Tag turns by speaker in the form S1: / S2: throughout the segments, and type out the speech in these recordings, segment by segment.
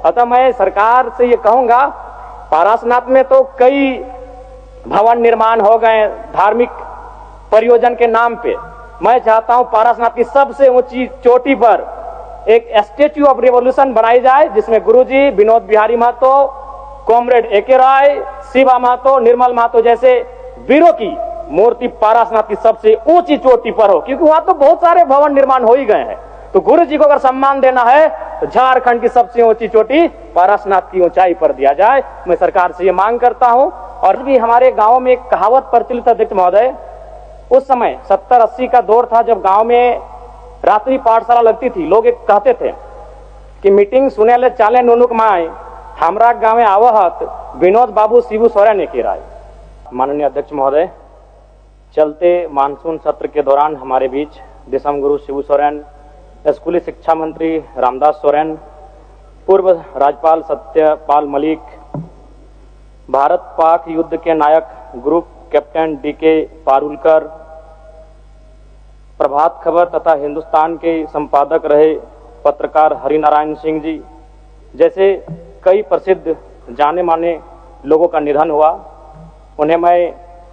S1: अतः मैं सरकार से ये कहूंगा, पारसनाथ में तो कई भवन निर्माण हो गए धार्मिक परियोजन के नाम पे। मैं चाहता हूं पारसनाथ की सबसे ऊंची चोटी पर एक स्टैच्यू ऑफ रिवॉल्यूशन बनाई जाए, जिसमें गुरुजी, विनोद बिहारी महतो, कॉमरेड ए.के. राय, शिवा महतो, निर्मल महतो जैसे वीरों की मूर्ति पारसनाथ की सबसे ऊंची चोटी पर हो, क्योंकि वहां तो बहुत सारे भवन निर्माण हो ही गए हैं। तो गुरु जी को अगर सम्मान देना है तो झारखंड की सबसे ऊंची चोटी पारसनाथ की ऊंचाई पर दिया जाए। मैं सरकार से ये मांग करता हूं। और भी हमारे गांव में एक कहावत प्रचलित है अध्यक्ष महोदय, उस समय 70-80 का दौर था जब गांव में रात्रि पाठशाला लगती थी। लोग एक कहते थे कि मीटिंग सुने ले चाले नुनुक माए, हमरा गांव में आवहत विनोद बाबू शिबू सोरेन के राय। माननीय अध्यक्ष महोदय, चलते मानसून सत्र के दौरान हमारे बीच दिसम गुरु शिबू सोरेन, स्कूली शिक्षा मंत्री रामदास सोरेन, पूर्व राज्यपाल सत्यपाल मलिक, भारत पाक युद्ध के नायक group captain DK. Parulkar, Prabhat Khabar तथा हिंदुस्तान के संपादक रहे पत्रकार हरिनारायण सिंह जी जैसे कई प्रसिद्ध जाने माने लोगों का निधन हुआ। उन्हें मैं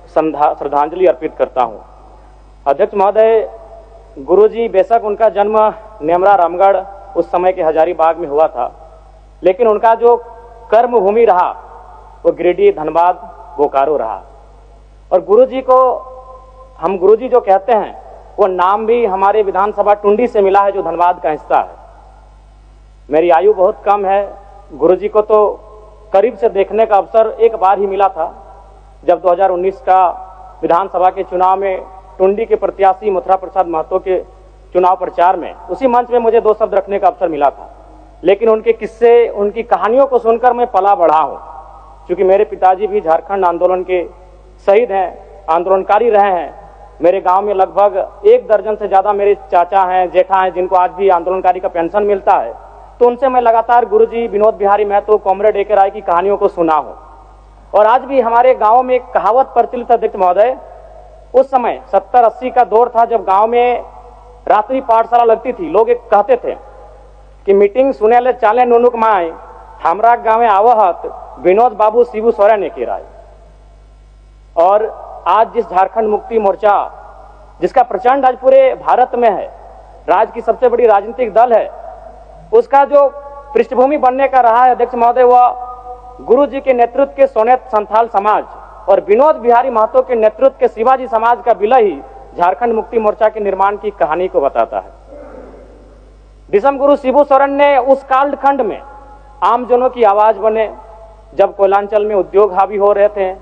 S1: श्रद्धांजलि अर्पित करता हूं। अध्यक्ष महोदय, गुरुजी बेशक उनका जन्म नेमरा रामगढ़ उस समय के हजारीबाग में हुआ था, लेकिन उनका जो कर्म भूमि रहा वो गिरिडीह, धनबाद, बोकारो रहा। और गुरुजी को हम गुरुजी जो कहते हैं वो नाम भी हमारे विधानसभा टुंडी से मिला है, जो धनबाद का हिस्सा है। मेरी आयु बहुत कम है, गुरुजी को तो करीब से देखने का अवसर एक बार ही मिला था, जब 2019 का विधानसभा के चुनाव में टुंडी के प्रत्याशी मथुरा प्रसाद महतो के चुनाव प्रचार में उसी मंच में मुझे 2 शब्द रखने का अवसर मिला था। लेकिन उनके किस्से, उनकी कहानियों को सुनकर मैं पला बढ़ा हूं, क्योंकि मेरे पिताजी भी झारखंड आंदोलन के शहीद हैं, आंदोलनकारी रहे हैं। मेरे गांव में लगभग 1 दर्जन से ज्यादा मेरे चाचा हैं, जेठा हैं, जिनको आज भी आंदोलनकारी का पेंशन मिलता है। तो उनसे मैं लगातार गुरुजी, विनोद बिहारी महतो, कॉमरेड ए.के. राय की कहानियों को सुना हूं। और आज भी हमारे गांव में एक कहावत प्रचलित अध्यक्ष महोदय, उस समय 70-80 का दौर था जब गांव में रात्रि पाठशाला लगती थी। लोग एक कहते थे कि मीटिंग सुने ले चाले नुनुक माए, हमरा गांव में आवहत विनोद बाबू शिबू सोरेन के राय। और आज जिस झारखंड मुक्ति मोर्चा, जिसका प्रचंड आज पूरे भारत में है, राज्य की सबसे बड़ी राजनीतिक दल है, उसका जो पृष्ठभूमि बनने का रहा है अध्यक्ष महोदय, वह गुरु जी के नेतृत्व के सोनेत संथाल समाज और विनोद बिहारी महतो के नेतृत्व के शिवाजी समाज का विलय ही झारखंड मुक्ति मोर्चा के निर्माण की कहानी को बताता है। दिसम गुरु शिबू सोरेन ने उस कालखंड में आमजनों की आवाज बने, जब कोयलांचल में उद्योग हावी हो रहे थे,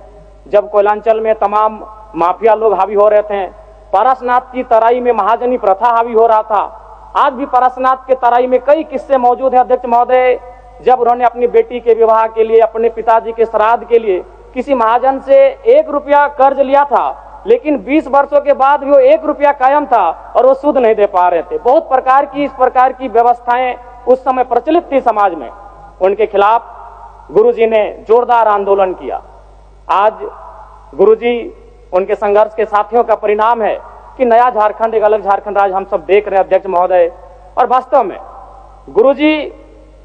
S1: जब कोयलांचल में तमाम माफिया लोग हावी हो रहे थे, पारसनाथ की तराई में महाजनी प्रथा हावी हो रहा था। आज भी पारसनाथ के तराई में कई किस्से मौजूद हैं अध्यक्ष महोदय, जब उन्होंने अपनी बेटी के विवाह के लिए, अपने पिताजी के श्राद्ध के लिए किसी महाजन से 1 रुपया कर्ज लिया था, लेकिन 20 वर्षों के बाद भी वो 1 रुपया कायम था और वो सूद नहीं दे पा रहे थे। बहुत प्रकार की इस प्रकार की व्यवस्थाएं उस समय प्रचलित थी समाज में। उनके खिलाफ गुरुजी ने जोरदार आंदोलन किया। आज गुरुजी, उनके संघर्ष के साथियों का परिणाम है कि नया झारखंड, एक अलग झारखंड राज्य हम सब देख रहे हैं अध्यक्ष महोदय। और वास्तव में गुरुजी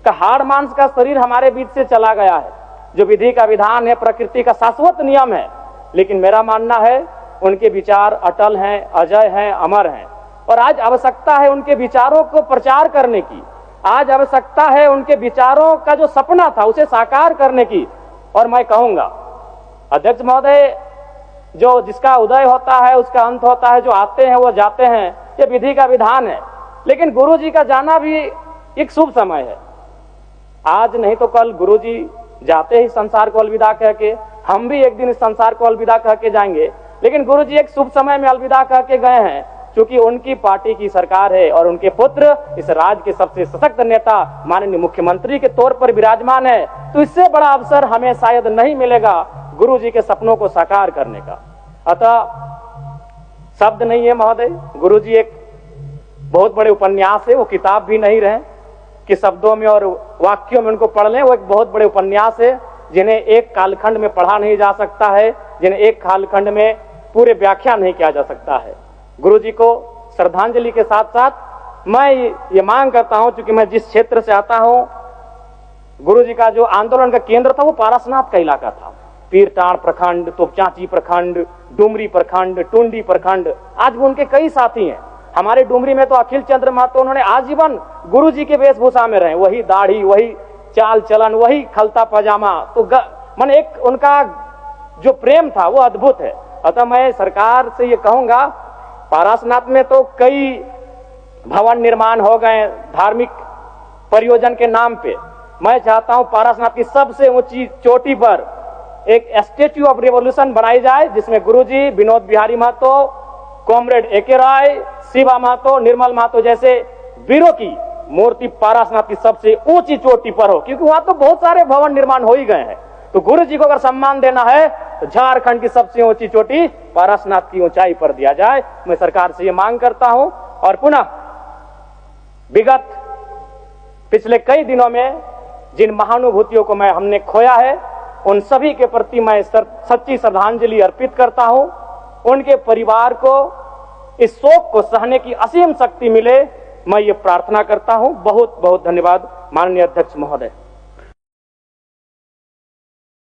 S1: का हाड़ मांस का शरीर हमारे बीच से चला गया है, जो विधि का विधान है, प्रकृति का शाश्वत नियम है। लेकिन मेरा मानना है उनके विचार अटल हैं, अजय हैं, अमर हैं। और आज आवश्यकता है उनके विचारों को प्रचार करने की, आज आवश्यकता है उनके विचारों का जो सपना था उसे साकार करने की। और मैं कहूंगा अध्यक्ष महोदय, जो जिसका उदय होता है उसका अंत होता है, जो आते हैं वो जाते हैं, ये विधि का विधान है। लेकिन गुरुजी का जाना भी एक शुभ समय है। आज नहीं तो कल गुरुजी जाते ही संसार को अलविदा कह के, हम भी एक दिन इस संसार को अलविदा कह के जाएंगे। लेकिन गुरुजी एक शुभ समय में अलविदा कह के गए हैं, क्योंकि उनकी पार्टी की सरकार है और उनके पुत्र इस राज्य के सबसे सशक्त नेता माननीय मुख्यमंत्री के तौर पर विराजमान है। तो इससे बड़ा अवसर हमें शायद नहीं मिलेगा गुरुजी के सपनों को साकार करने का। अतः शब्द नहीं है महोदय, गुरुजी एक बहुत बड़े उपन्यास है, वो किताब भी नहीं रहे कि शब्दों में और वाक्यों में उनको पढ़ लें। वो एक बहुत बड़े उपन्यास है जिन्हें एक कालखंड में पढ़ा नहीं जा सकता है, जिन्हें एक कालखंड में पूरे व्याख्या नहीं किया जा सकता है। गुरुजी को श्रद्धांजलि के साथ साथ मैं ये मांग करता हूं, क्योंकि मैं जिस क्षेत्र से आता हूं गुरु जी का जो आंदोलन का केंद्र था वो पारसनाथ का इलाका था। पीरटाण प्रखंड, तोपचांची प्रखंड, डुमरी प्रखंड, टुंडी प्रखंड, आज भी उनके कई साथी हैं। हमारे डुमरी में तो अखिल चंद्र महतो, उन्होंने आजीवन गुरु जी के वेशभूषा में रहे, वही दाढ़ी, वही चाल चलन, वही खलता पजामा, तो मन एक उनका जो प्रेम था वो अद्भुत है। अतः मैं सरकार से ये कहूंगा, पारसनाथ में तो कई भवन निर्माण हो गए धार्मिक परियोजन के नाम पे। मैं चाहता हूं पारसनाथ की सबसे ऊंची चोटी पर एक स्टेच्यू ऑफ रिवॉल्यूशन बनाई जाए, जिसमें गुरुजी, विनोद बिहारी महतो, कॉमरेड एके राय, शिवा महतो, निर्मल महतो जैसे वीरों की मूर्ति पारसनाथ की सबसे ऊंची चोटी पर हो, क्योंकि वहां तो बहुत सारे भवन निर्माण हो ही गए हैं। तो गुरु जी को अगर सम्मान देना है तो झारखंड की सबसे ऊंची चोटी पारसनाथ की ऊंचाई पर दिया जाए। मैं सरकार से यह मांग करता हूं। और पुनः विगत पिछले कई दिनों में जिन महानुभूतियों को हमने खोया है, उन सभी के प्रति मैं सच्ची श्रद्धांजलि अर्पित करता हूं। उनके परिवार को इस शोक को सहने की असीम शक्ति मिले, मैं ये प्रार्थना करता हूं। बहुत बहुत धन्यवाद माननीय अध्यक्ष महोदय।